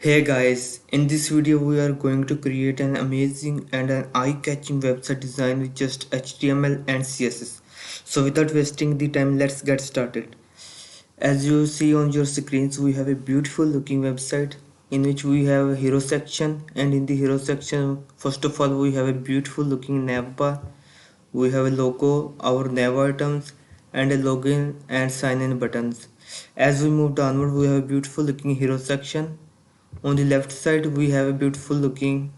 Hey guys, in this video we are going to create an amazing and an eye-catching website design with just HTML and CSS. So without wasting the time, let's get started. As you see on your screens, we have a beautiful looking website in which we have a hero section, and in the hero section, first of all, we have a beautiful looking nav bar. We have a logo, our nav items, and a login and sign in buttons. As we move downward, we have a beautiful looking hero section. On the left side we have a beautiful looking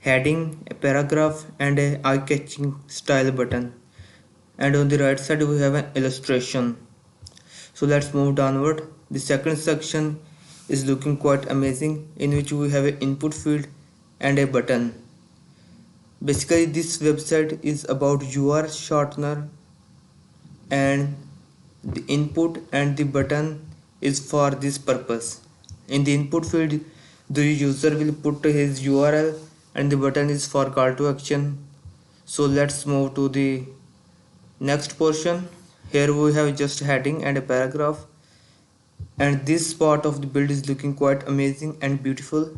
heading, a paragraph and a eye-catching style button. And on the right side we have an illustration. So let's move downward. The second section is looking quite amazing, in which we have an input field and a button. Basically this website is about URL shortener, and the input and the button is for this purpose. In the input field, the user will put his URL and the button is for call to action. So let's move to the next portion. Here we have just heading and a paragraph, and this part of the build is looking quite amazing and beautiful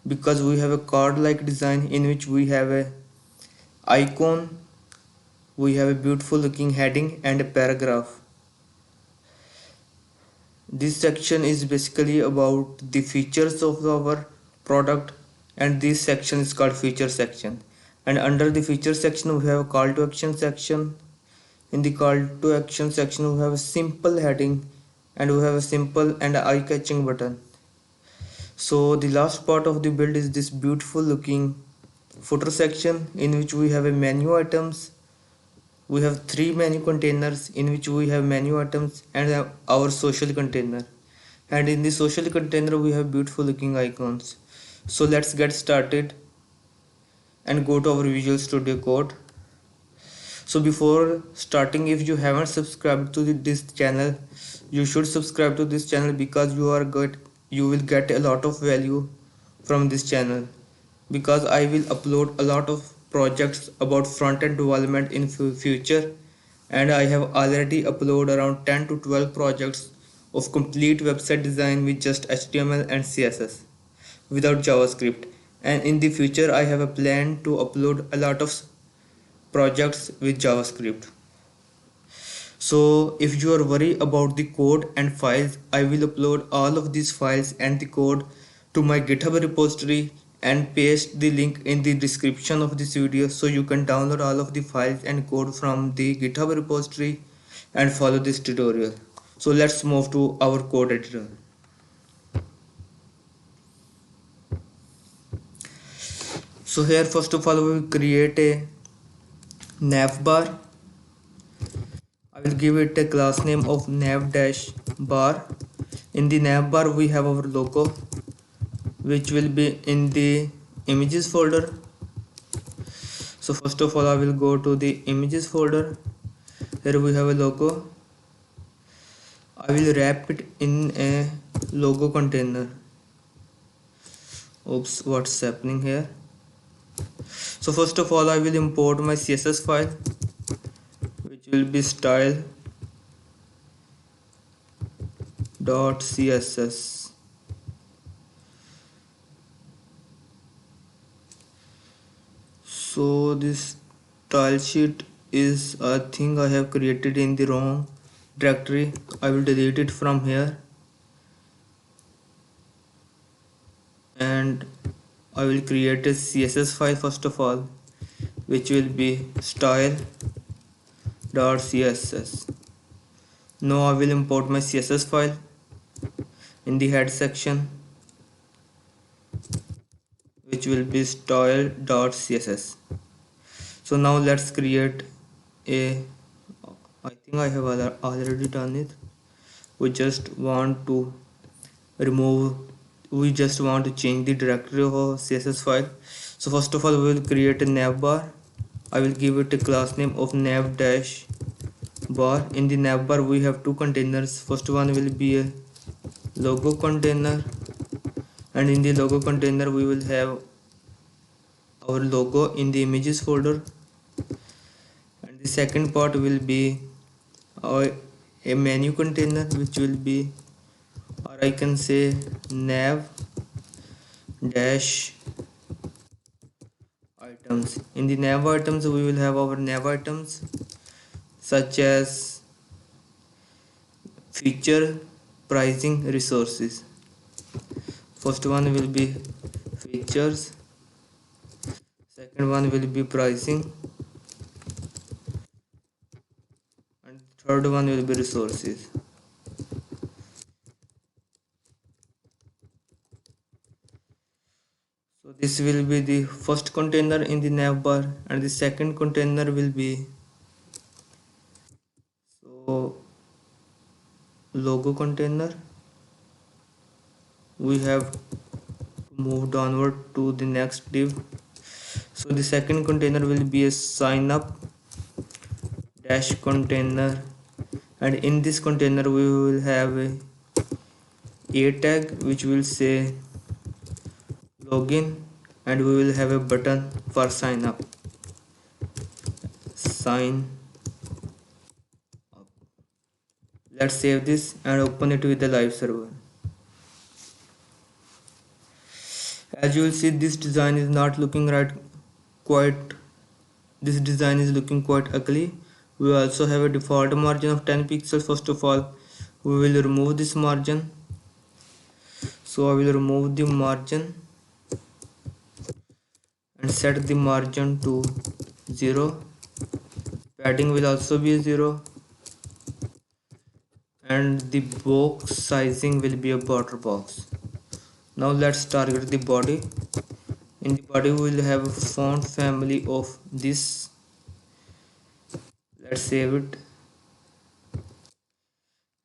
because we have a card like design in which we have a icon, we have a beautiful looking heading and a paragraph. This section is basically about the features of our product, and this section is called feature section. And under the feature section we have a call to action section. In the call to action section we have a simple heading and we have a simple and eye-catching button. So the last part of the build is this beautiful looking footer section in which we have a menu items. We have three menu containers in which we have menu items and our social container, and in the social container we have beautiful looking icons. So let's get started and go to our Visual Studio Code. So before starting, if you haven't subscribed to this channel, you should subscribe to this channel because you will get a lot of value from this channel, because I will upload a lot of projects about front-end development in future, and I have already uploaded around 10 to 12 projects of complete website design with just HTML and CSS without JavaScript, and in the future I have a plan to upload a lot of projects with JavaScript. So if you are worried about the code and files, I will upload all of these files and the code to my GitHub repository and paste the link in the description of this video, so you can download all of the files and code from the GitHub repository and follow this tutorial. So let's move to our code editor. So here first of all we will create a nav bar. I will give it a class name of nav-bar. In the nav bar we have our logo, which will be in the images folder. So first of all I will go to the images folder. Here we have a logo. I will wrap it in a logo container. Oops, what's happening here? So first of all I will import my CSS file, which will be style.css. So this style sheet is a thing I have created in the wrong directory. I will delete it from here, and I will create a CSS file first of all, which will be style.css. Now I will import my CSS file in the head section, which will be style.css. So now let's create a, I think I have already done it. We just want to change the directory of our CSS file. So first of all we will create a nav bar. I will give it a class name of nav-bar. In the nav bar we have two containers. First one will be a logo container, and in the logo container we will have our logo in the images folder, and the second part will be a menu container, which will be, or I can say, nav dash items. In the nav items we will have our nav items such as feature, pricing, resources. First one will be features, second one will be pricing, and third one will be resources. So this will be the first container in the nav bar, and the second container will be so logo container. We have to move downward to the next div. So the second container will be a sign up dash container, and in this container we will have a tag which will say login, and we will have a button for sign up. Sign up. Let's save this and open it with the live server. As you will see, this design is not looking right quite. This design is looking quite ugly. We also have a default margin of 10 pixels. First of all, we will remove this margin. So I will remove the margin and set the margin to 0. Padding will also be 0, and the box sizing will be a border box. Now let's target the body. In the body we will have a font family of this. Let's save it,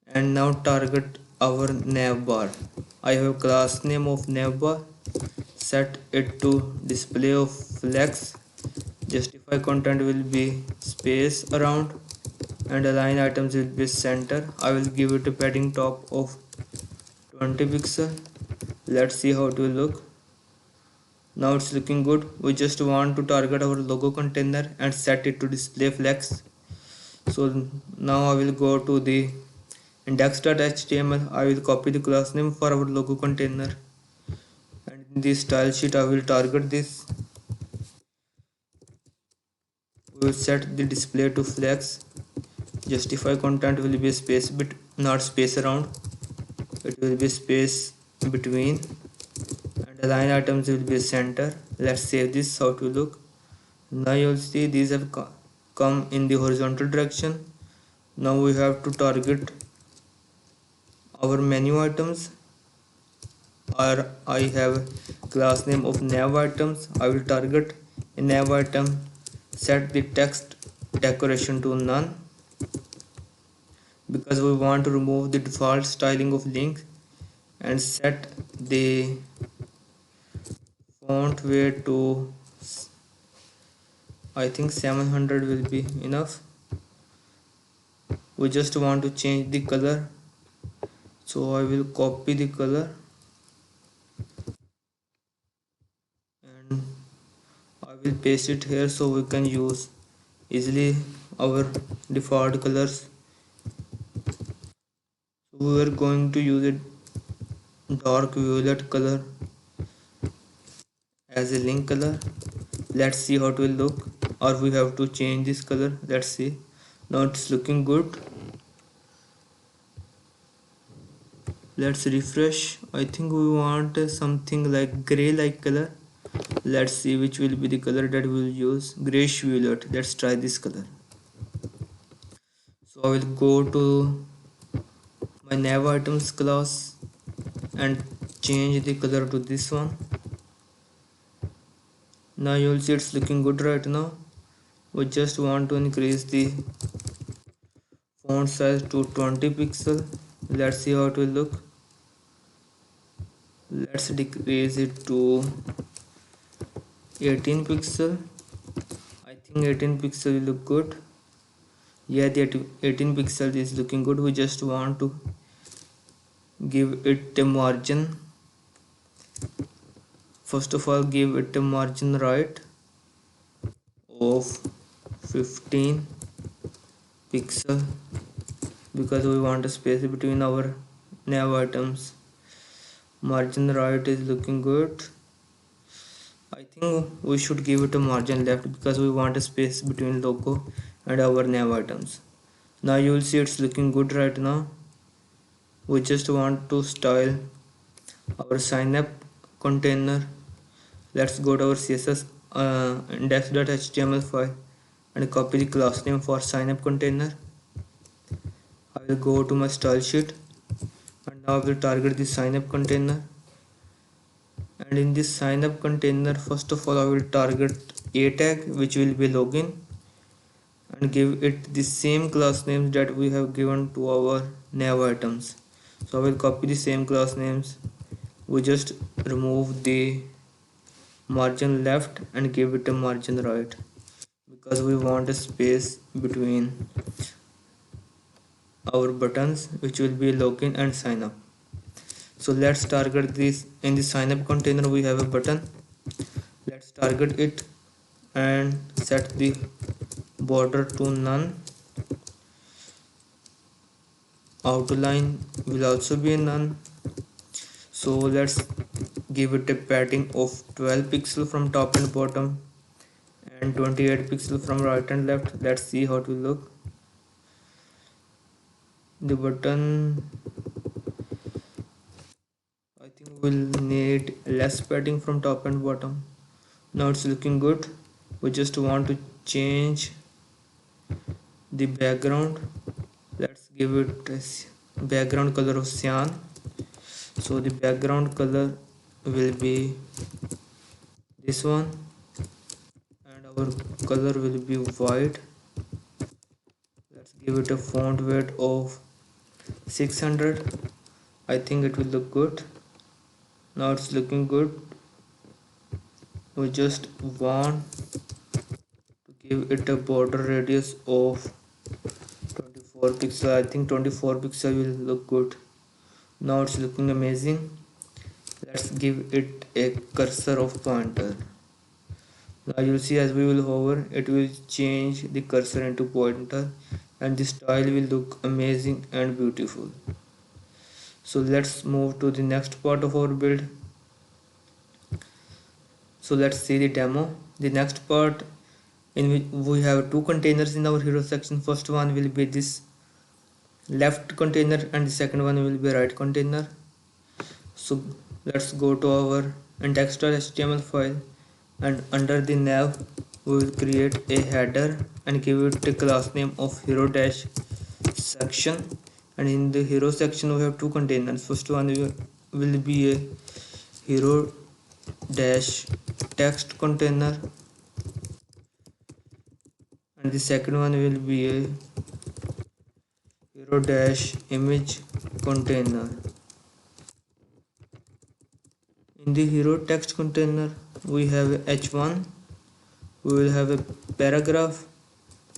and now target our nav bar. I have a class name of nav bar. Set it to display of flex. Justify content will be space around, and align items will be center. I will give it a padding top of 20 pixel. Let's see how it will look. Now it's looking good. We just want to target our logo container and set it to display flex. So now I will go to the index.html. I will copy the class name for our logo container, and in the style sheet I will target this. We will set the display to flex. Justify content will be space bit, not space around. It will be space between, and align items will be center. Let's save this. How to look. Now you'll see these have come in the horizontal direction. Now we have to target our menu items, or I have class name of nav items. I will target a nav item. Set the text decoration to none, because we want to remove the default styling of link, and set the font weight to, I think 700 will be enough. We just want to change the color, so I will copy the color and I will paste it here so we can use easily our default colors. We are going to use a dark violet color as a link color. Let's see how it will look, or we have to change this color. Let's see. Now it's looking good. Let's refresh. I think we want something like gray like color. Let's see which will be the color that we will use. Grayish violet. Let's try this color. So I will go to my nav items class and change the color to this one. Now you will see it's looking good right now. We just want to increase the font size to 20 pixel. Let's see how it will look. Let's decrease it to 18 pixel. I think 18 pixel will look good. Yeah, the 18 pixel is looking good. We just want to give it a margin. First of all, give it a margin right of 15 pixel, because we want a space between our nav items. Margin right is looking good. I think we should give it a margin left because we want a space between logo and our nav items. Now you will see it's looking good right now. We just want to style our sign up container. Let's go to our CSS index.html file and copy the class name for sign up container. I will go to my style sheet and now I will target the sign up container. And in this sign up container, first of all I will target a tag which will be login and give it the same class names that we have given to our nav items. So I will copy the same class names. We just remove the margin left and give it a margin right because we want a space between our buttons which will be login and sign up. So let's target this. In the sign up container we have a button. Let's target it and set the border to none. Outline will also be none. So let's give it a padding of 12 pixel from top and bottom and 28 pixel from right and left. Let's see how it will look. The button, I think we'll need less padding from top and bottom. Now it's looking good. We just want to change the background. Let's give it a background color of cyan. So the background color will be this one and our color will be white. Let's give it a font weight of 600. I think it will look good. Now it's looking good. We just want to give it a border radius of 24 pixel. I think 24 pixel will look good. Now it's looking amazing. Let's give it a cursor of pointer. Now you'll see as we will hover, it will change the cursor into pointer and the style will look amazing and beautiful. So let's move to the next part of our build. So let's see the demo. The next part, in which we have two containers in our hero section. First one will be this left container and the second one will be right container. So let's go to our index.html file and under the nav we will create a header and give it a class name of hero dash section. And in the hero section we have two containers. First one will be a hero dash text container and the second one will be a hero dash image container. In the hero text container we have h1, we will have a paragraph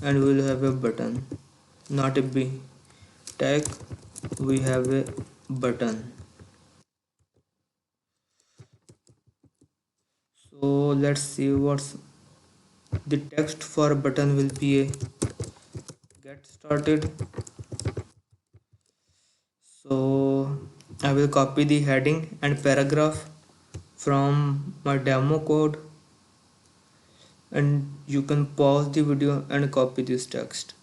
and we will have a button, not a b tag, we have a button. So let's see what's the text for button will be a get started. So I will copy the heading and paragraph from my demo code and you can pause the video and copy this text.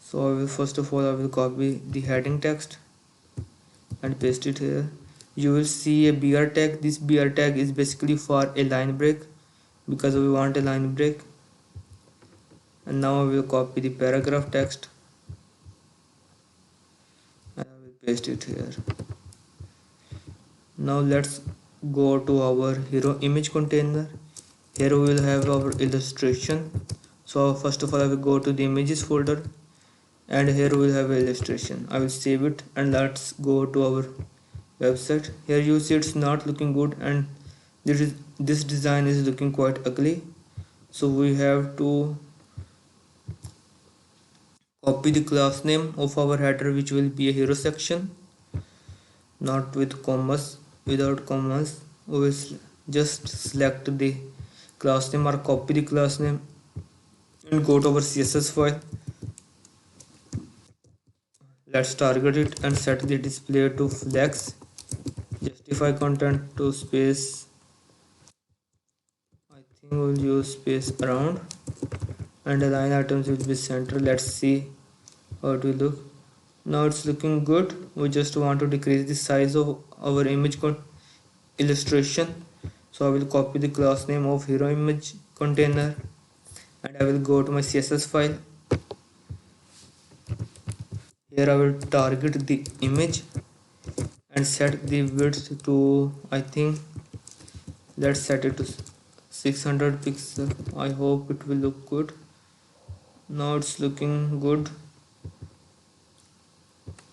So I will first of all I will copy the heading text and paste it here. You will see a br tag. This br tag is basically for a line break because we want a line break. And now I will copy the paragraph text and I will paste it here. Now let's go to our hero image container. Here we will have our illustration. So first of all I will go to the images folder and here we will have illustration. I will save it and let's go to our website. Here you see it's not looking good and this design is looking quite ugly. So we have to copy the class name of our header which will be a hero section, not with commas, without commas. We will just select the class name or copy the class name and go to our css file. Let's target it and set the display to flex, justify content to space think we'll use space around, and the line items will be center. Let's see how it will look. Now it's looking good. We just want to decrease the size of our image illustration. So I will copy the class name of hero image container, and I will go to my CSS file. Here I will target the image and set the width to, I think, let's set it to 600 pixel. I hope it will look good. Now it's looking good.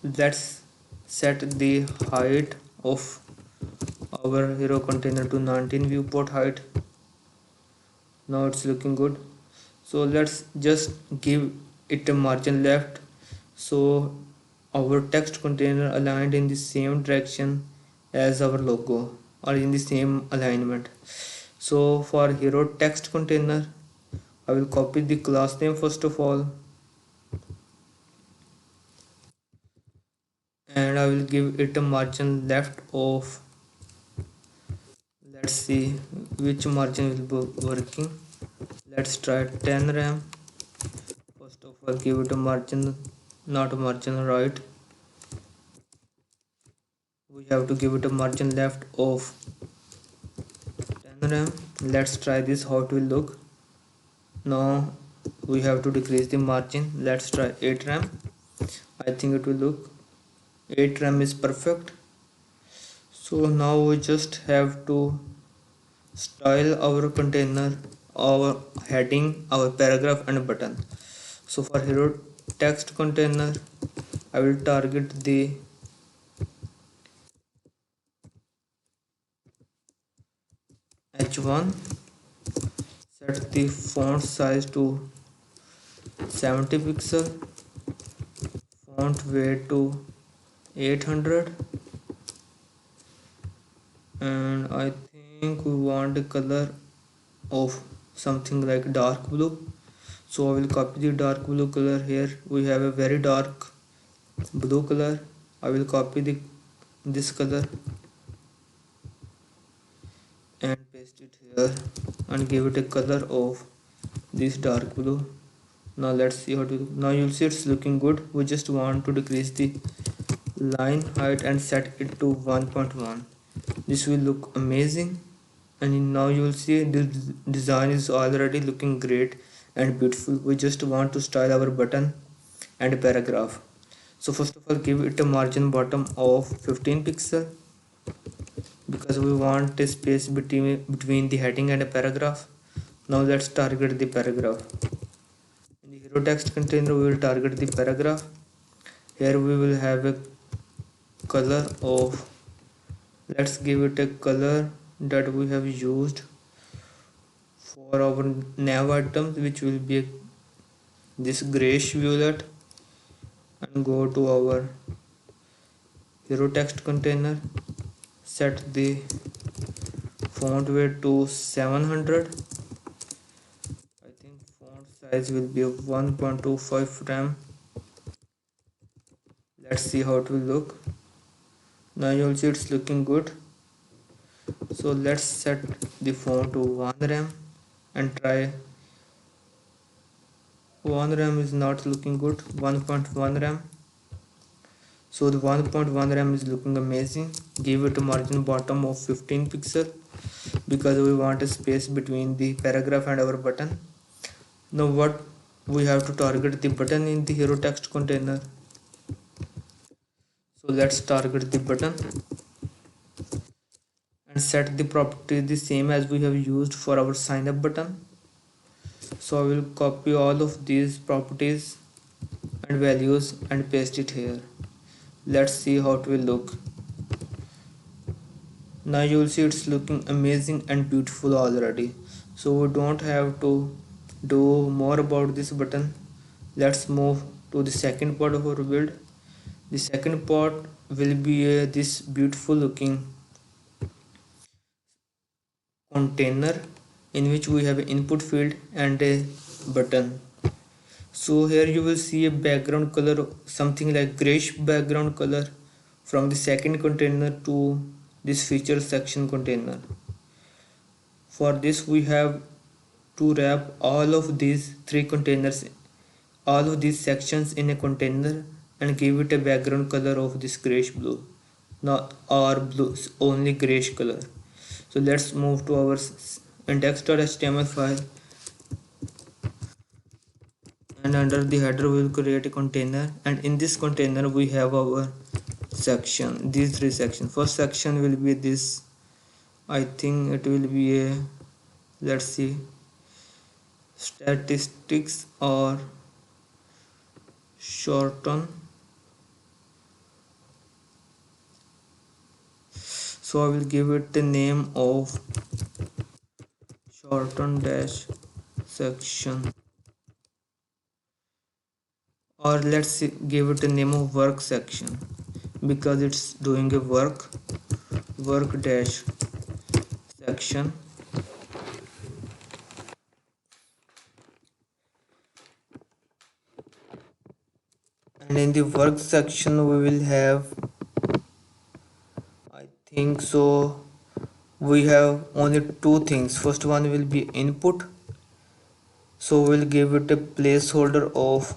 Let's set the height of our hero container to 19 viewport height. Now it's looking good. So let's just give it a margin left, so our text container aligned in the same direction as our logo, or in the same alignment. So for hero text container, I will copy the class name first of all, and I will give it a margin left of, let's see which margin will be working. Let's try 10 rem. First of all, give it a margin, not a margin right. We have to give it a margin left of 10 rem. Let's try this, how it will look. Now we have to decrease the margin. Let's try 8 rem. I think it will look 8 rem is perfect. So now we just have to style our container, our heading, our paragraph and button. So for hero text container, I will target the H1, set the font size to 70 pixel, font weight to 800, and I think we want a color of something like dark blue. So I will copy the dark blue color. Here we have a very dark blue color. I will copy this color and paste it here and give it a color of this dark blue. Now let's see how to. Now you'll see it's looking good. We just want to decrease the line height and set it to 1.1. This will look amazing, and now you will see the design is already looking great and beautiful. We just want to style our button and paragraph. So first of all, give it a margin bottom of 15 pixel, because we want a space between the heading and a paragraph. Now let's target the paragraph. In the hero text container, we will target the paragraph. Here we will have a color of, let's give it a color that we have used for our nav items, which will be this grayish violet, and go to our hero text container, set the font weight to 700. I think font size will be 1.25 rem. Let's see how it will look. Now you'll see it's looking good. So let's set the font to 1 rem and try. 1 rem is not looking good. 1.1 rem. So the 1.1 rem is looking amazing. Give it a margin bottom of 15 pixel, because we want a space between the paragraph and our button. Now what we have to target the button in the hero text container. So let's target the button and set the property the same as we have used for our sign up button. So I will copy all of these properties and values and paste it here. Let's see how it will look. Now you will see it's looking amazing and beautiful already. So we don't have to do more about this button. Let's move to the second part of our build. The second part will be this beautiful looking container in which we have an input field and a button. So here you will see a background color, something like grayish background color, from the second container to this feature section container. For this we have to wrap all of these three containers, all of these sections in a container and give it a background color of this grayish blue, not or blue, only grayish color. So let's move to our index.html file, and under the header we will create a container, and in this container we have our section, these three sections. First section will be this, I think it will be a, let's see, statistics or shorten. So I will give it the name of shorten dash section, or let's give it the name of work section because it's doing a work dash section. And in the work section we will have, I think so, we have only two things. First one will be input, so we'll give it a placeholder of,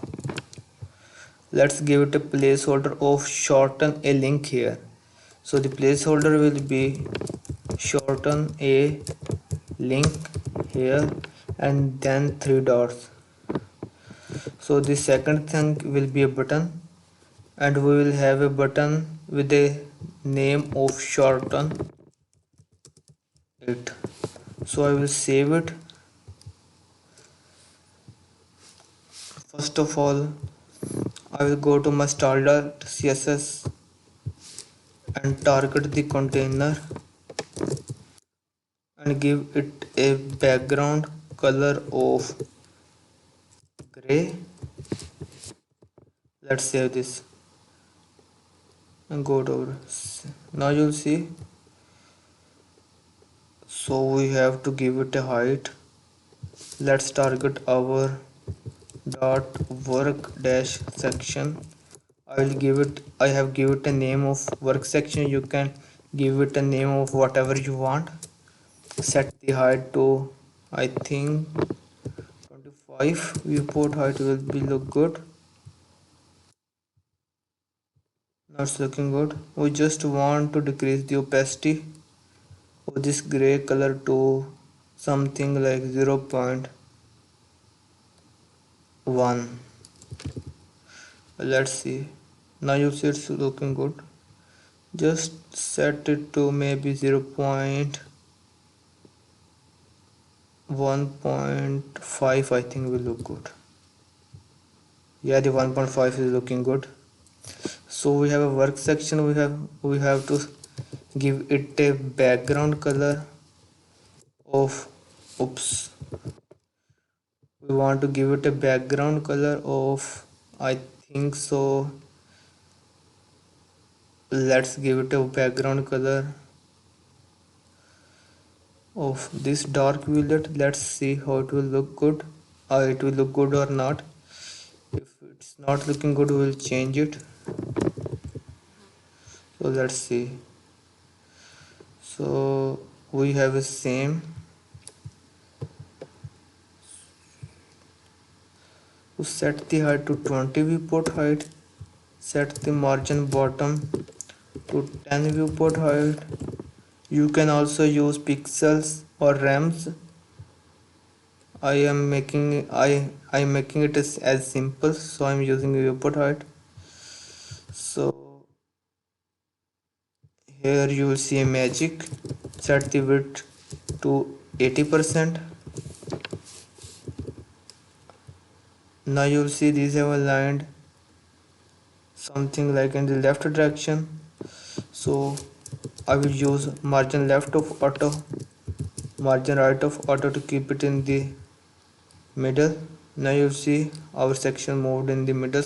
let's give it a placeholder of shorten a link here. So the placeholder will be shorten a link here and then three dots. So the second thing will be a button, and we will have a button with a name of shorten it. So I will save it. First of all, I will go to my style.css and target the container and give it a background color of gray. Let's save this and go to, now you'll see. So we have to give it a height. Let's target our dot work dash section. I have give it a name of work section. You can give it a name of whatever you want. Set the height to, I think, 25. Viewport height will be look good. Now it's looking good. We just want to decrease the opacity of this gray color to something like 0.1. Let's see. Now you see it's looking good. Just set it to maybe 0.1.5. I think will look good. Yeah, the 1.5 is looking good. So we have a work section. We have to give it a background color of, oops, we want to give it a background color of, I think so, let's give it a background color of this dark violet. Let's see how it will look good, or it will look good or not. If it's not looking good, we will change it. So let's see. So we have a same. To set the height to 20 viewport height, set the margin bottom to 10 viewport height. You can also use pixels or rems. I am making it as simple, so I'm using viewport height. So here you will see a magic. Set the width to 80%. Now you will see these have aligned something like in the left direction. So I will use margin left of auto, margin right of auto to keep it in the middle. Now you see our section moved in the middle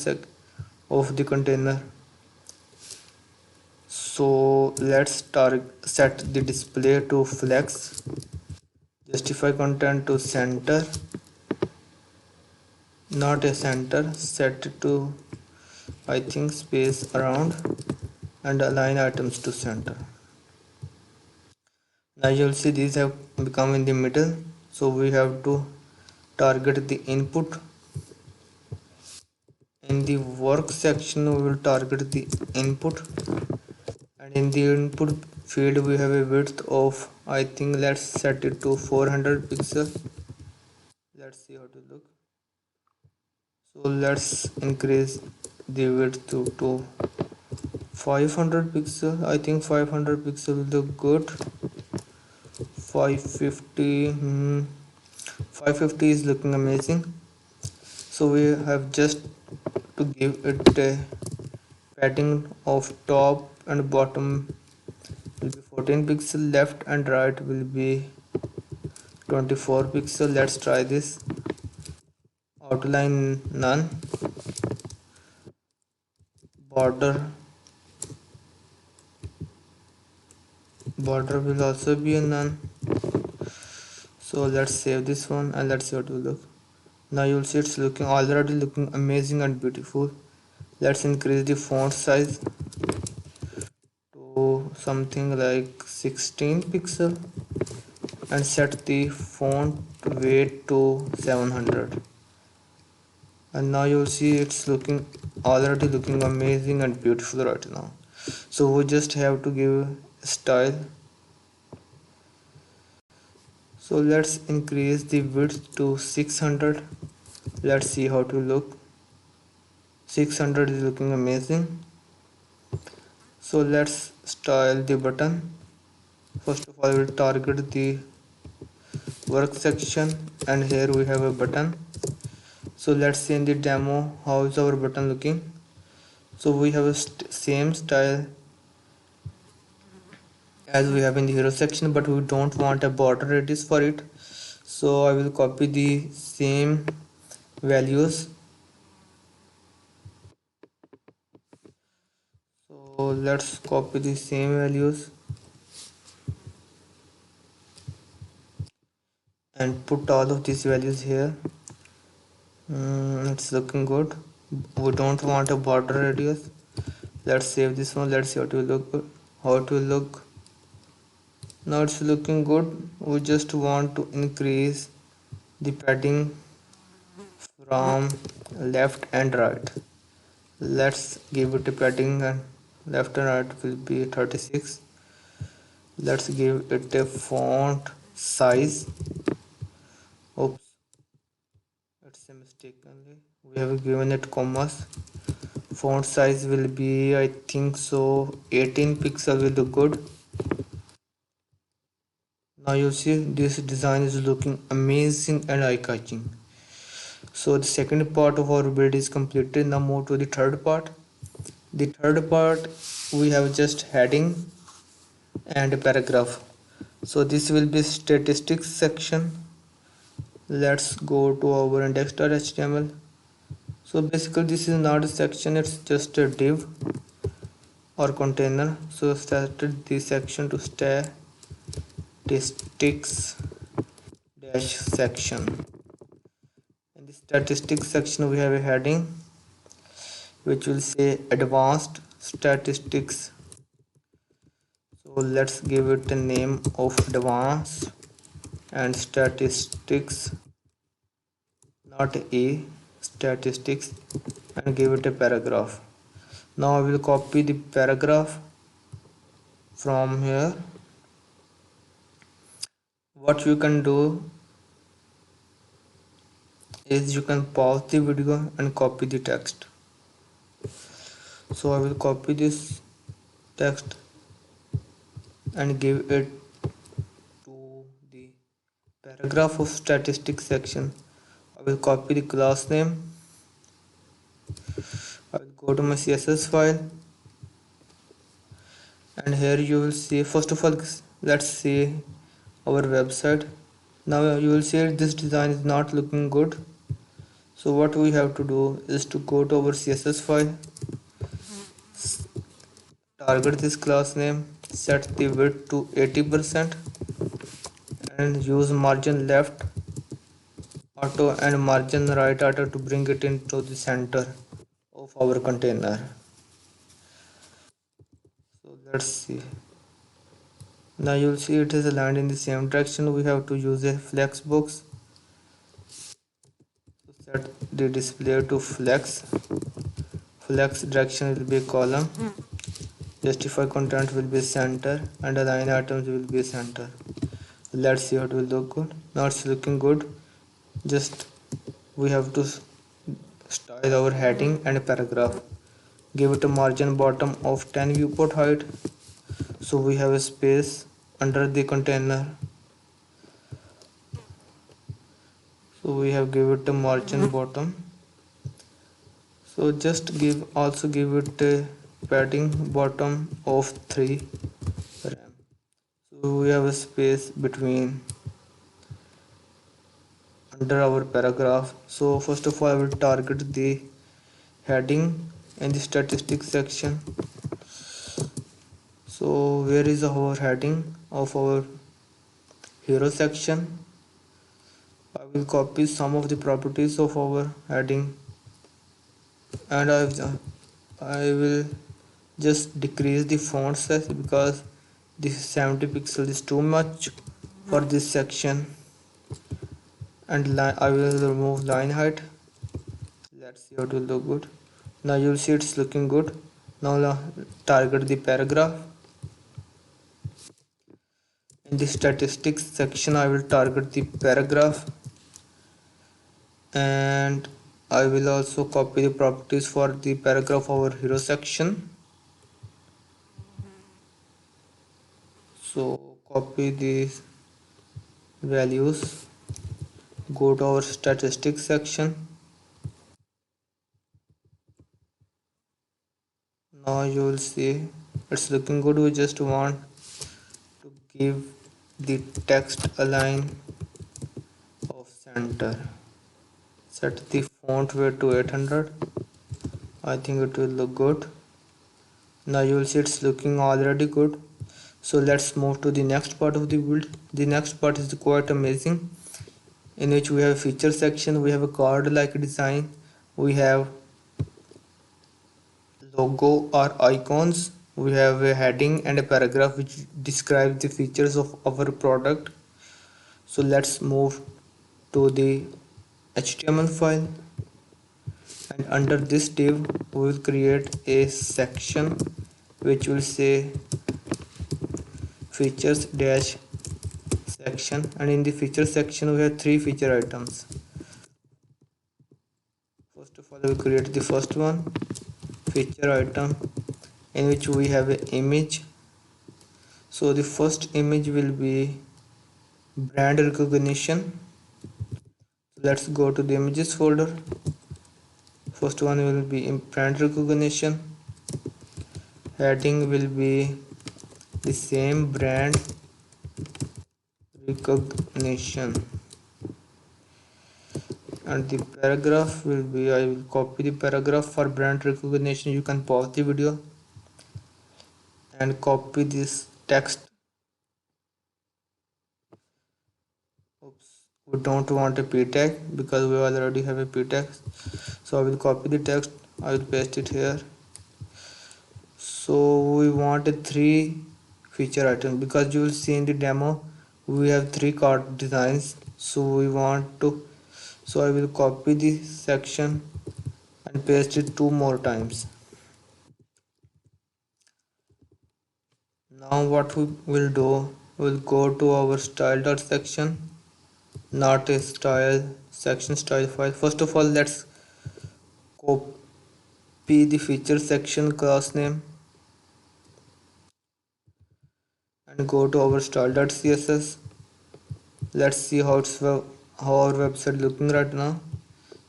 of the container. So let's set the display to flex, justify content to center, not a center, set it to, I think, space around, and align items to center. Now you'll see these have become in the middle, so we have to target the input. In the work section we will target the input, and in the input field we have a width of, I think let's set it to 400 pixel. Let's see how to look. So let's increase the width to 500 pixel. I think 500 pixel will look good. 550, 550 is looking amazing. So we have just to give it a padding of top and bottom will be 14 pixel, left and right will be 24 pixel. Let's try this. Outline none, border will also be a none. So let's save this one and let's see how to look. Now you'll see it's already looking amazing and beautiful. Let's increase the font size to something like 16 pixel and set the font weight to 700. And now you'll see it's already looking amazing and beautiful right now. So we just have to give style. So let's increase the width to 600. Let's see how to look. 600 is looking amazing. So let's style the button. First of all, we'll target the work section, and here we have a button. So let's see in the demo how is our button looking. So we have a same style as we have in the hero section, but we don't want a border radius for it. So I will copy the same values. So let's copy the same values and put all of these values here. It's looking good. We don't want a border radius. Let's save this one. Let's see how it will look. Now it's looking good. We just want to increase the padding from left and right. Let's give it a padding, and left and right will be 36. Let's give it a font size. Oops, it's a mistakenly. We have given it commas. Font size will be, I think so, 18 pixel will look good. Now you see this design is looking amazing and eye-catching. So the second part of our build is completed. Now move to the third part. The third part we have just heading and a paragraph. So this will be statistics section. Let's go to our index.html. So basically this is not a section, it's just a div or container. So set the section to statistics dash section. In the statistics section we have a heading which will say advanced statistics. So let's give it a name of advanced and statistics, not a statistics, and give it a paragraph. Now I will copy the paragraph from here. What you can do is you can pause the video and copy the text. So I will copy this text and give it to the paragraph of statistics section. I will copy the class name. I will go to my CSS file, and here you will see, first of all let's see our website. Now you will see this design is not looking good. So what we have to do is to go to our CSS file, target this class name, set the width to 80%, and use margin left auto and margin right auto to bring it into the center of our container. So let's see. Now you'll see it is aligned in the same direction. We have to use a flex box. Set the display to flex direction will be column, justify content will be center, and align items will be center. Let's see how it will look good. Now it's looking good. Just we have to style our heading and paragraph. Give it a margin bottom of 10 viewport height, so we have a space under the container. So we have give it a margin bottom. So just give it a padding bottom of 3 rem. So we have a space between under our paragraph. So first of all I will target the heading in the statistics section. So where is our heading of our hero section? I will copy some of the properties of our heading, and I will just decrease the font size because this 70 pixel is too much for this section, and I will remove line height. Let's see how it will look good. Now you'll see it's looking good. Now target the paragraph. In the statistics section I will target the paragraph, and I will also copy the properties for the paragraph over hero section. So copy these values, go to our statistics section. Now you will see it's looking good. We just want to give the text align of center. Set the font weight to 800. I think it will look good. Now you will see it's looking already good. So let's move to the next part of the build. The next part is quite amazing, in which we have a feature section, we have a card like design, we have logo or icons, we have a heading and a paragraph which describe the features of our product. So let's move to the HTML file, and under this div we will create a section which will say features dash section, and in the feature section we have 3 feature items. First of all I will create the first one, feature item, in which we have an image. So the first image will be brand recognition. Let's go to the images folder. First one will be in brand recognition. Heading will be the same, brand recognition, and the paragraph will be, I will copy the paragraph for brand recognition. You can pause the video and copy this text. Oops, we don't want a p tag because we already have a p tag, so I will copy the text, I will paste it here. So we want a 3 feature item because you will see in the demo we have 3 card designs, so we want to, so I will copy this section and paste it 2 more times. Now what we will do, we will go to our style dot section, not a style section, style file. First of all let's copy the feature section class name and go to our style.css. Let's see how our website looking right now.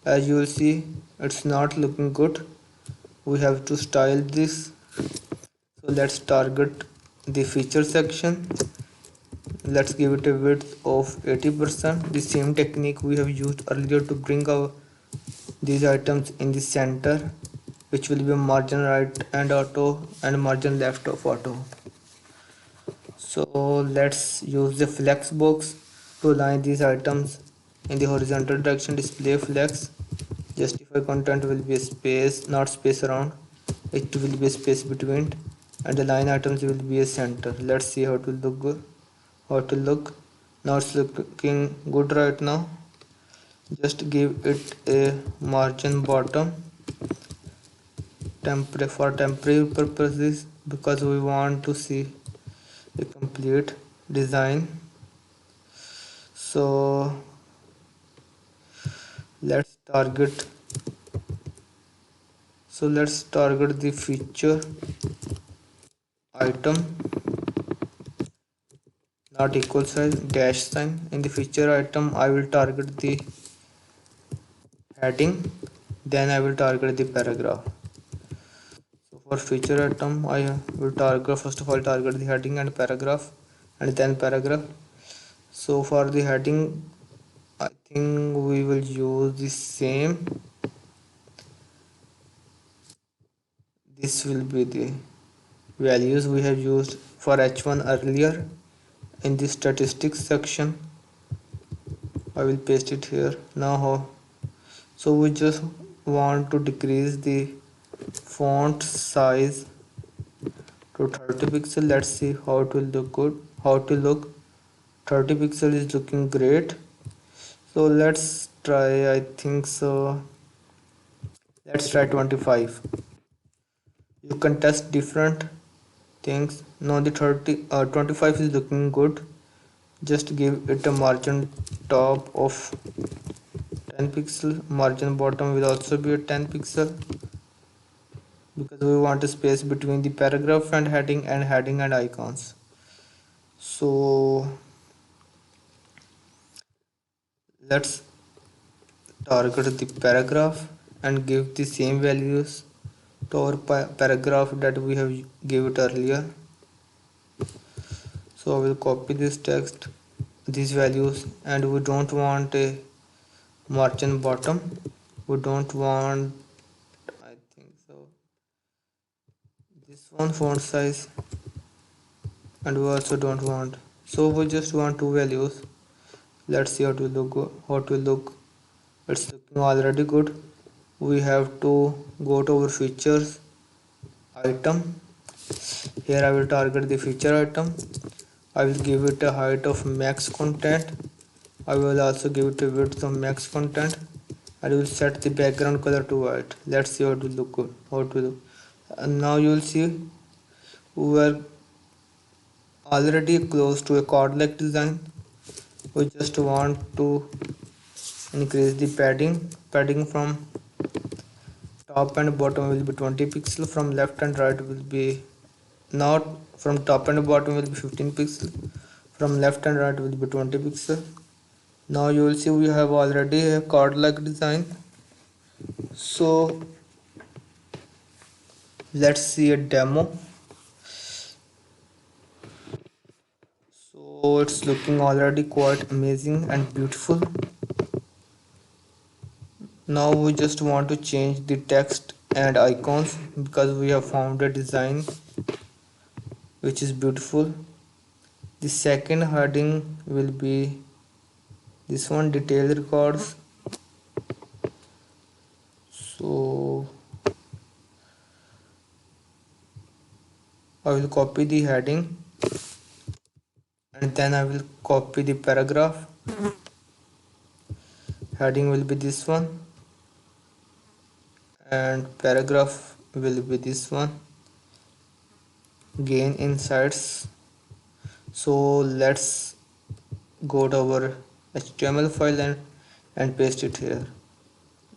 As you will see it's not looking good, we have to style this. So let's target the feature section, let's give it a width of 80%, the same technique we have used earlier to bring these items in the center, which will be margin right and auto and margin left of auto. So let's use the flex box to align these items in the horizontal direction. Display flex, justify content will be a space, not space around, it will be a space between, and the line items will be a center. Let's see how it will look good, how it will look. Now it's looking good right now. just give it a margin bottom for temporary purposes because we want to see a complete design. So let's target let's target the feature item, not equal sign dash sign. In the feature item I will target the heading, then I will target the paragraph. So for feature item I will target, first of all target the heading and paragraph, and then paragraph. So for the heading I think we will use the same. This will be the values we have used for h1 earlier in the statistics section. I will paste it here now. So we just want to decrease the font size to 30 pixel. Let's see how it will look good. How to look 30 pixel is looking great. So let's try, I think so let's try 25. You can test different things. Now the 25 is looking good. Just give it a margin top of 10 pixel. Margin bottom will also be a 10 pixel because we want a space between the paragraph and heading and icons. So let's target the paragraph and give the same values to our paragraph that we have give it earlier. So I will copy this text, these values, and we don't want a margin bottom. We don't want, I think so, this one font size, and we also don't want. So we just want two values. Let's see how to look. How to look. It's looking already good. We have to go to our features item. Here I will target the feature item. I will give it a height of max content. I will also give it a width of max content. I will set the background color to white. Let's see how to look good. How to look. And now you will see we are already close to a card-like design. We just want to increase the padding from top and bottom will be 20 pixel, from left and right will be, not from top and bottom will be 15 pixel, from left and right will be 20 pixel. Now you will see we have already a card like design. So let's see a demo. So it's looking already quite amazing and beautiful. Now we just want to change the text and icons because we have found a design which is beautiful. The second heading will be this one, detail records. So I will copy the heading and then I will copy the paragraph. Heading will be this one and paragraph will be this one, gain insights. So let's go to our HTML file and paste it here.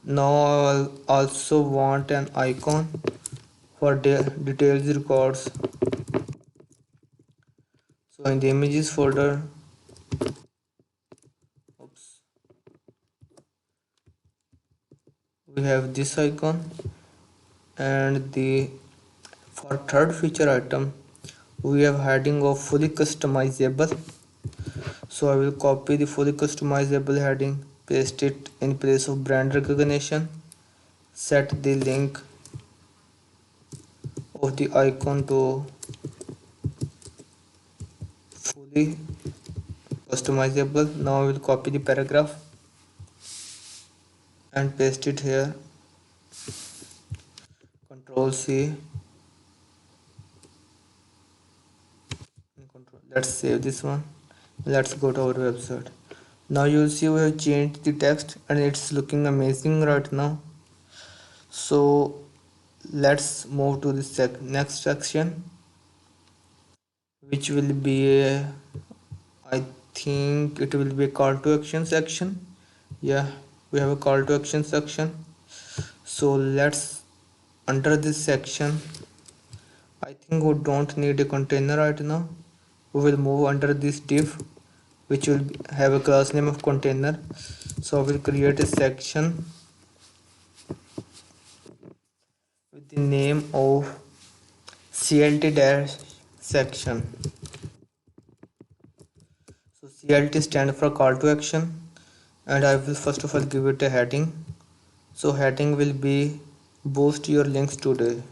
Now I'll also want an icon for details records. So in the images folder, oops, we have this icon, and the for third feature item we have heading of fully customizable. So I will copy the fully customizable heading, paste it in place of brand recognition, set the link of the icon to fully customizable. Now I will copy the paragraph and paste it here. Control C. Let's save this one. Let's go to our website. Now you'll see we have changed the text and it's looking amazing right now. So let's move to the next section, which will be I think it will be a call to action section. Yeah, we have a call to action section. So let's, under this section, I think we don't need a container right now. We will move under this div, which will have a class name of container. So we'll create a section with the name of clt dash section. So clt stand for call to action, and I will first of all give it a heading. So heading will be boost your links today.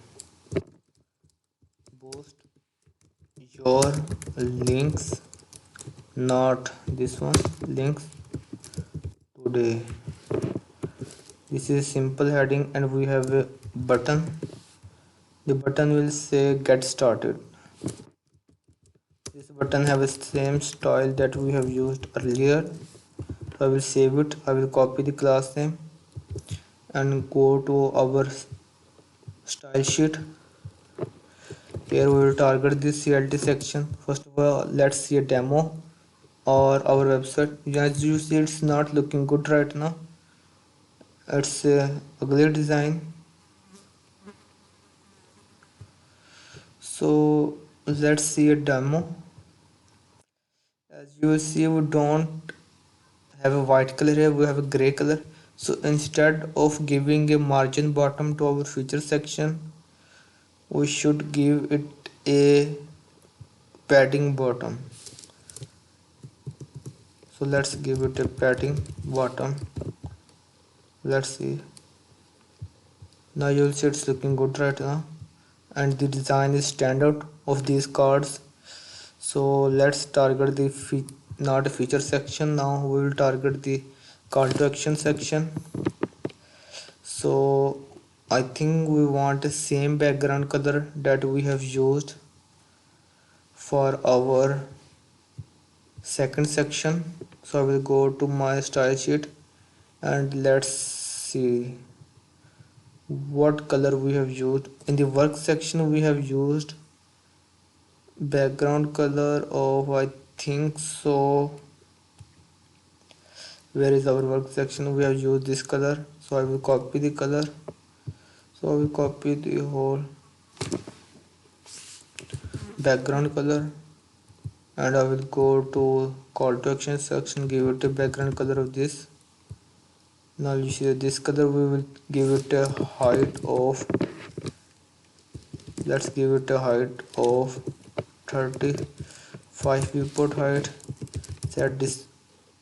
Boost your links, not this one, links today. This is simple heading, and we have a button. The button will say get started. This button have the same style that we have used earlier. So I will save it. I will copy the class name and go to our style sheet. Here we will target this CLT section. First of all, let's see a demo or our website. As you see, it's not looking good right now. It's a ugly design. So let's see a demo. As you see, we don't have a white color here, we have a gray color. So instead of giving a margin bottom to our feature section, we should give it a padding bottom. So let's give it a padding bottom. Let's see. Now you'll see it's looking good right now, and the design is standard of these cards. So let's target the not a feature section. Now we will target the call to action section. So I think we want the same background color that we have used for our second section. So I will go to my style sheet and let's see what color we have used. In the work section we have used background color of, I think so, where is our work section? We have used this color. So I will copy the color. So I will copy the whole background color, and I will go to call to action section, give it a background color of this. Now you see this color, we will give it a height of, let's give it a height of 35 viewport height. Set this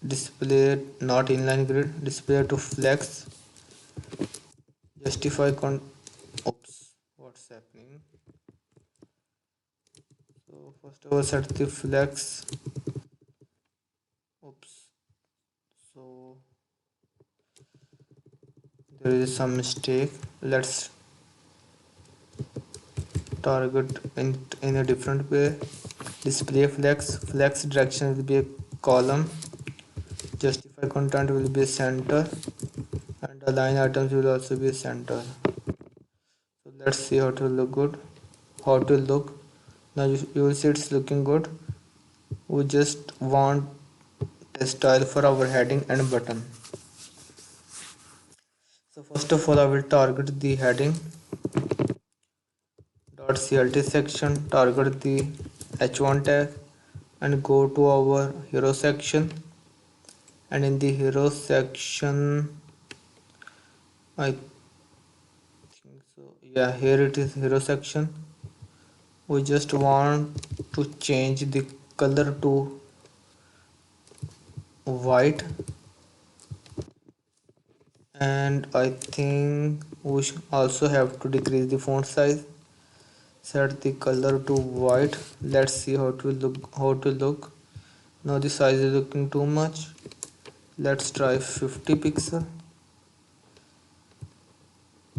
display not inline grid, display to flex, justify oops, what's happening? So first of all set the flex. Oops, so there is some mistake. Let's target in a different way. Display flex direction will be a column, justify content will be center, and align items will also be center. So let's see how to look good, how to look. Now you will see it's looking good. We just want a style for our heading and button. So first of all I will target the heading .clt section, target the h1 tag and go to our hero section, and in the hero section I think so, yeah, here it is, hero section. We just want to change the color to white, and I think we also have to decrease the font size. Set the color to white. Let's see how to look. Now the size is looking too much. Let's try 50 pixel.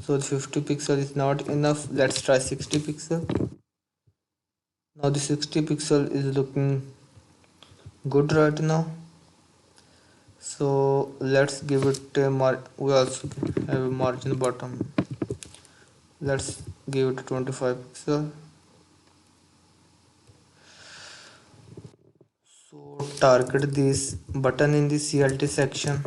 So the 50 pixel is not enough. Let's try 60 pixel. Now the 60 pixel is looking good right now. So let's give it a we also have a margin bottom. Let's give it 25 pixel. So target this button in the CLT section.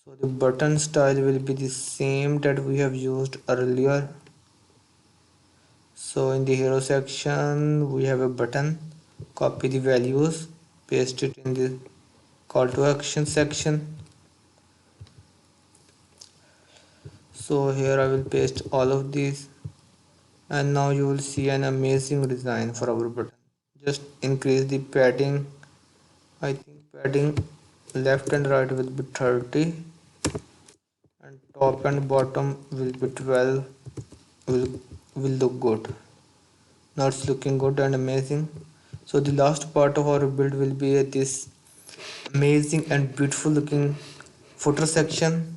So the button style will be the same that we have used earlier. So in the hero section we have a button. Copy the values, paste it in the call to action section. So here I will paste all of these, and now you will see an amazing design for our button. Just increase the padding. I think padding left and right will be 30 and top and bottom will be 12. Will look good. Now it's looking good and amazing. So the last part of our build will be this amazing and beautiful looking footer section.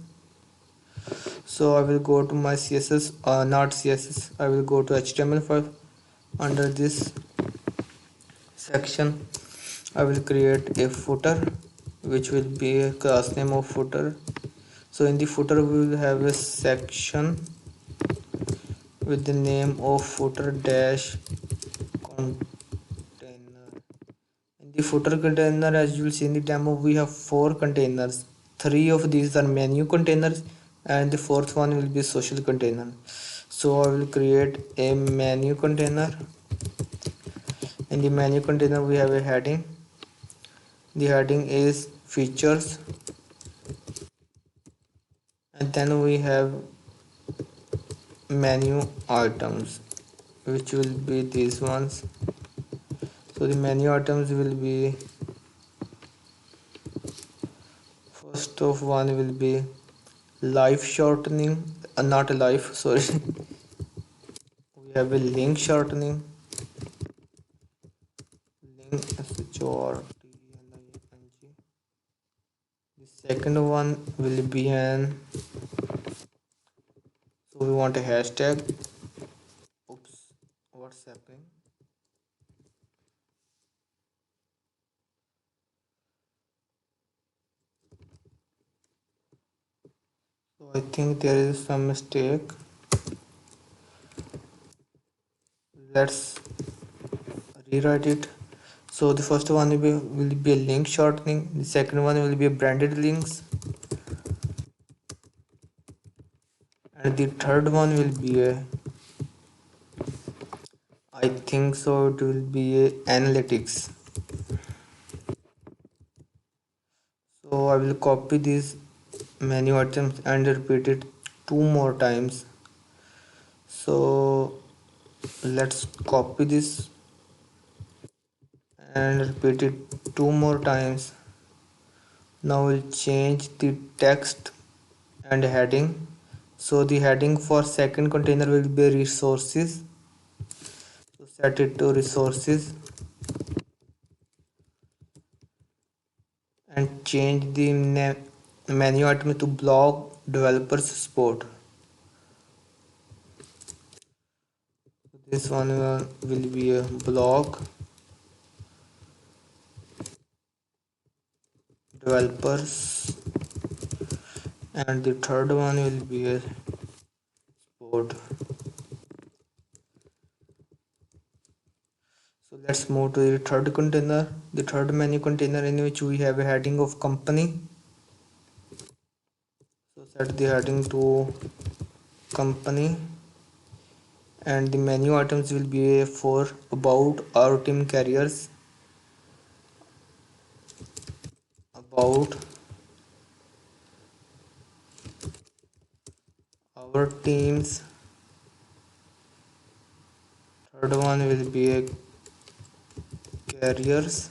So I will go to my CSS, not CSS, I will go to HTML5. Under this section I will create a footer which will be a class name of footer. So in the footer we will have a section with the name of footer dash container. In the footer container, as you will see in the demo, we have 4 containers. 3 of these are menu containers and the fourth one will be social container. So I will create a menu container. In the menu container we have a heading. The heading is features, and then we have menu items, which will be these ones. So the menu items will be, first of one will be life shortening, not a life, sorry. We have a link shortening, link shortening. The second one will be an, so we want a hashtag. Oops, what's happening? So I think there is some mistake. Let's rewrite it. So the first one will be a link shortening. The second one will be a branded links, and the third one will be a, I think so it will be a analytics. So I will copy these menu items and repeat it 2 more times. So let's copy this and repeat it 2 more times. Now we'll change the text and heading. So the heading for second container will be resources. So set it to resources and change the menu item to blog developers support. This one will be a blog developers, and the third one will be a support. So let's move to the third container, the third menu container, in which we have a heading of company. So set the heading to company, and the menu items will be for about our team carriers, about our teams. Third one will be a carriers,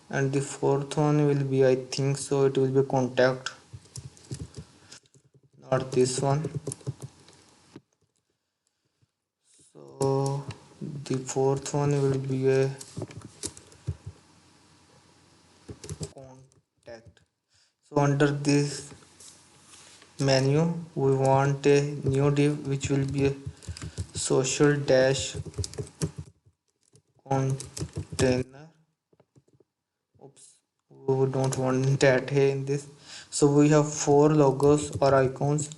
and the fourth one will be, I think so it will be contact, not this one. So the fourth one will be a contact. So under this menu we want a new div which will be a social dash container, We don't want that here in this. So we have four logos or icons.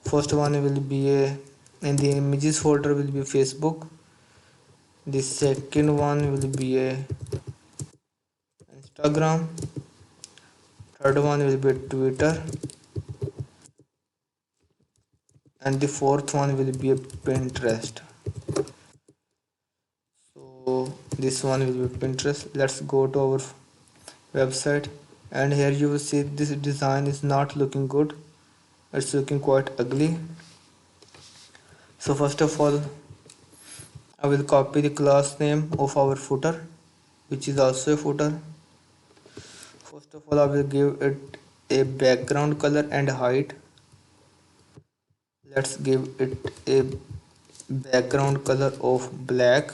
First one will be a, in the images folder will be Facebook. The second one will be a Instagram. Third one will be Twitter, and the fourth one will be a Pinterest. So this one will be Pinterest. Let's go to our website, and here you will see this design is not looking good. It's looking quite ugly. So first of all, I will copy the class name of our footer, which is also a footer. First of all, I will give it a background color and height. Let's give it a background color of black,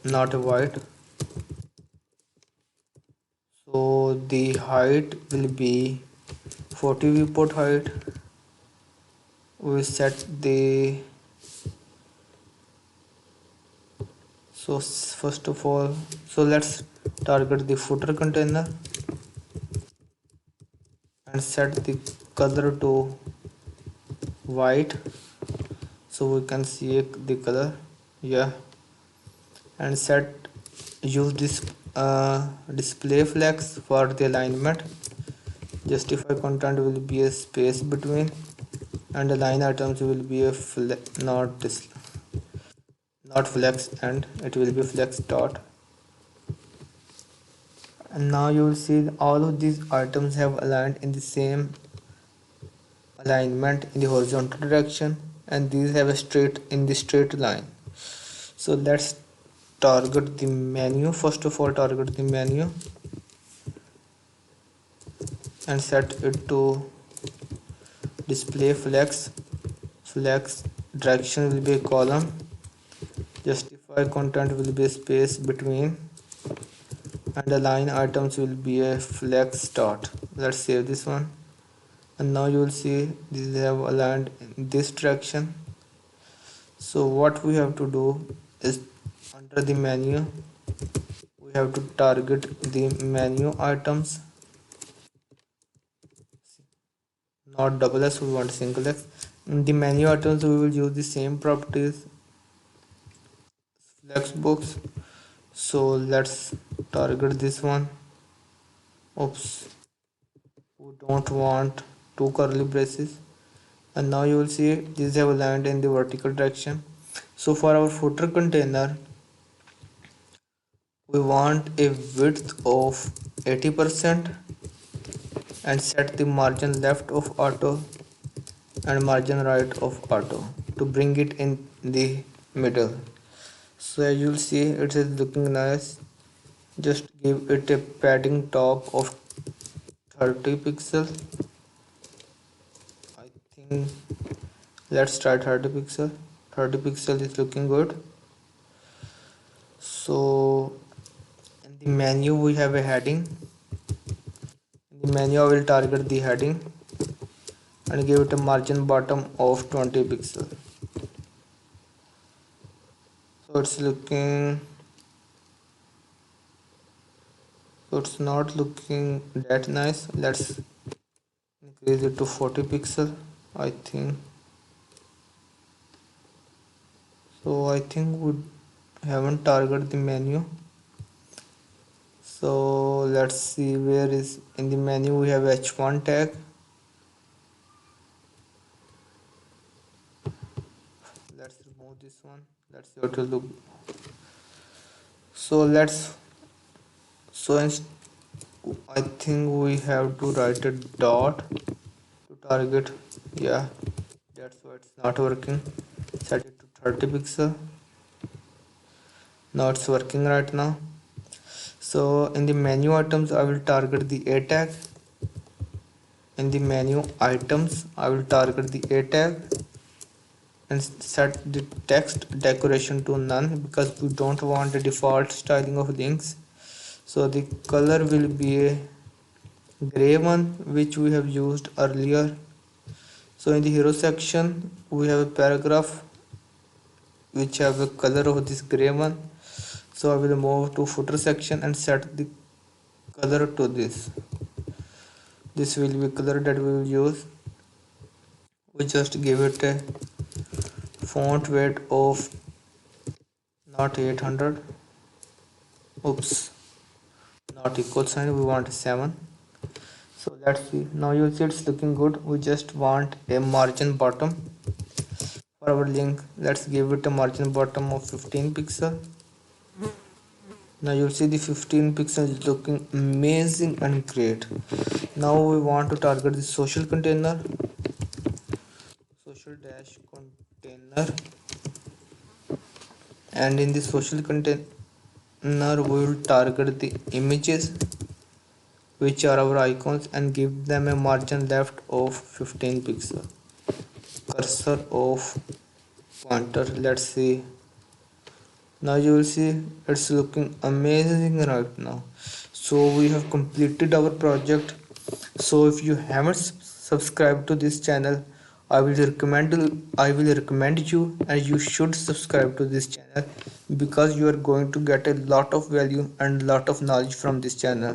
not white. So the height will be 40 viewport height. We set the, so first of all, so let's target the footer container and set the color to white, so we can see the color. Yeah, and use this display flex for the alignment. Justify content will be a space between, and the line items will be a not flex, and it will be flex dot. And now you will see all of these items have aligned in the same alignment in the horizontal direction, and these have a straight line. So let's target the menu. First of all, target the menu and set it to display flex. Flex direction will be a column. Justify content will be a space between, and the line items will be a flex dot. Let's save this one, and now you will see these have aligned in this direction. So what we have to do is, under the menu we have to target the menu items, not double S, we want single X. In the menu items we will use the same properties, flexbox. So let's target this one. Oops, we don't want two curly braces. And now you will see these have aligned in the vertical direction. So for our footer container, we want a width of 80% and set the margin left of auto and margin right of auto to bring it in the middle. So as you'll see, it is looking nice. Just give it a padding top of 30 pixel. I think let's try 30 pixel. 30 pixel is looking good. So in the menu we have a heading. In the menu I will target the heading and give it a margin bottom of 20 pixel. So it's not looking that nice. Let's increase it to 40 pixel. I think so. I think we haven't targeted the menu. So let's see where is in the menu we have h1 tag. Let's remove this one. Let's see what will look. So I think we have to write a dot to target. Yeah, that's why it's not working. Set it to 30 pixel. Now it's working right now. So in the menu items I will target the a tag. In the menu items I will target the a tag and set the text decoration to none, because we don't want the default styling of links. So the color will be a gray one, which we have used earlier. So in the hero section we have a paragraph which have a color of this gray one. So I will move to footer section and set the color to this. This will be color that we will use. We just give it a font weight of not 800, oops, not equal sign, we want 7. So let's see, now you'll see it's looking good. We just want a margin bottom for our link. Let's give it a margin bottom of 15 pixel. Now you'll see the 15 pixels is looking amazing and great. Now we want to target the social container, social dash container, and in the social container we will target the images which are our icons and give them a margin left of 15 pixel. Cursor of pointer, let's see. Now you will see it's looking amazing right now. So we have completed our project. So if you haven't subscribed to this channel, I will recommend you, and you should subscribe to this channel, because you are going to get a lot of value and lot of knowledge from this channel.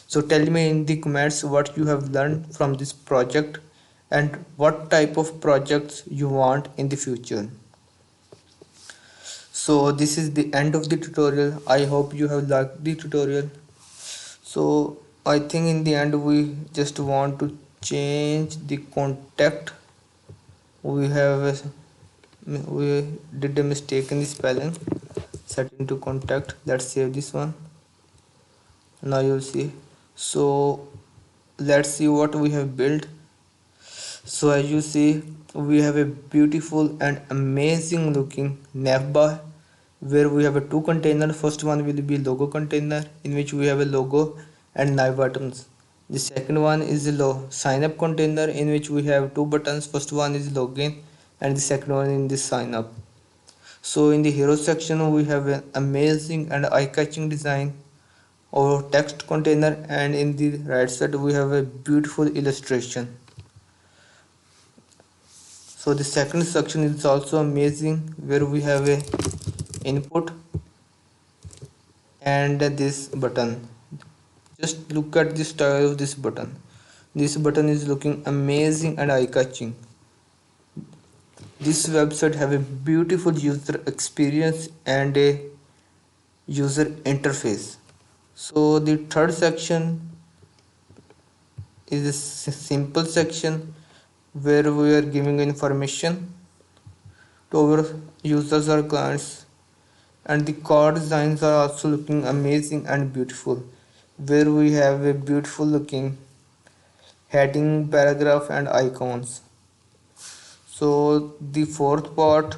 So tell me in the comments what you have learned from this project and what type of projects you want in the future. So this is the end of the tutorial. I hope you have liked the tutorial. So I think in the end we just want to change the contact. We did a mistake in the spelling. Set into contact. Let's save this one. Now you'll see. So let's see what we have built. So as you see, we have a beautiful and amazing looking navbar where we have a two container. First one will be logo container, in which we have a logo and nav buttons. The second one is the sign up container, in which we have two buttons. First one is login and the second one in the sign up. So in the hero section we have an amazing and eye-catching design of text container, and in the right side we have a beautiful illustration. So the second section is also amazing, where we have a input and this button. Just look at the style of this button. This button is looking amazing and eye-catching. This website have a beautiful user experience and a user interface. So the third section is a simple section where we are giving information to our users or clients, and the card designs are also looking amazing and beautiful, where we have a beautiful looking heading, paragraph and icons. So the fourth part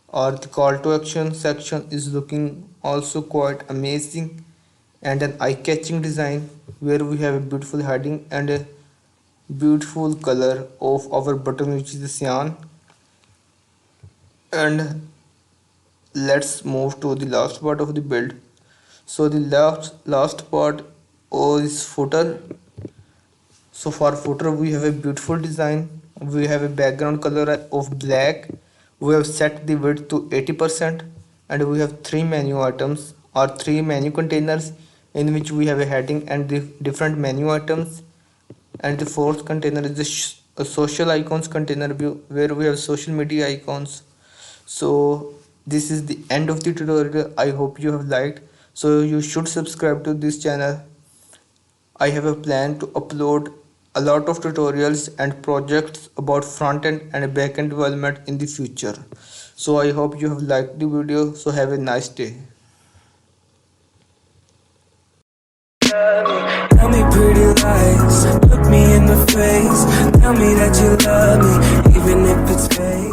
or the call to action section is looking also quite amazing and an eye-catching design, where we have a beautiful heading and a beautiful color of our button, which is the cyan. And let's move to the last part of the build. So the last part is footer. So for footer we have a beautiful design. We have a background color of black. We have set the width to 80%, and we have 3 menu items or 3 menu containers, in which we have a heading and the different menu items. And the fourth container is a social icons container view, where we have social media icons. So this is the end of the tutorial. I hope you have liked. So you should subscribe to this channel. I have a plan to upload a lot of tutorials and projects about front-end and back-end development in the future. So I hope you have liked the video. So have a nice day. Tell me pretty lies, look me in the face, tell me that you love me, even if it's fake.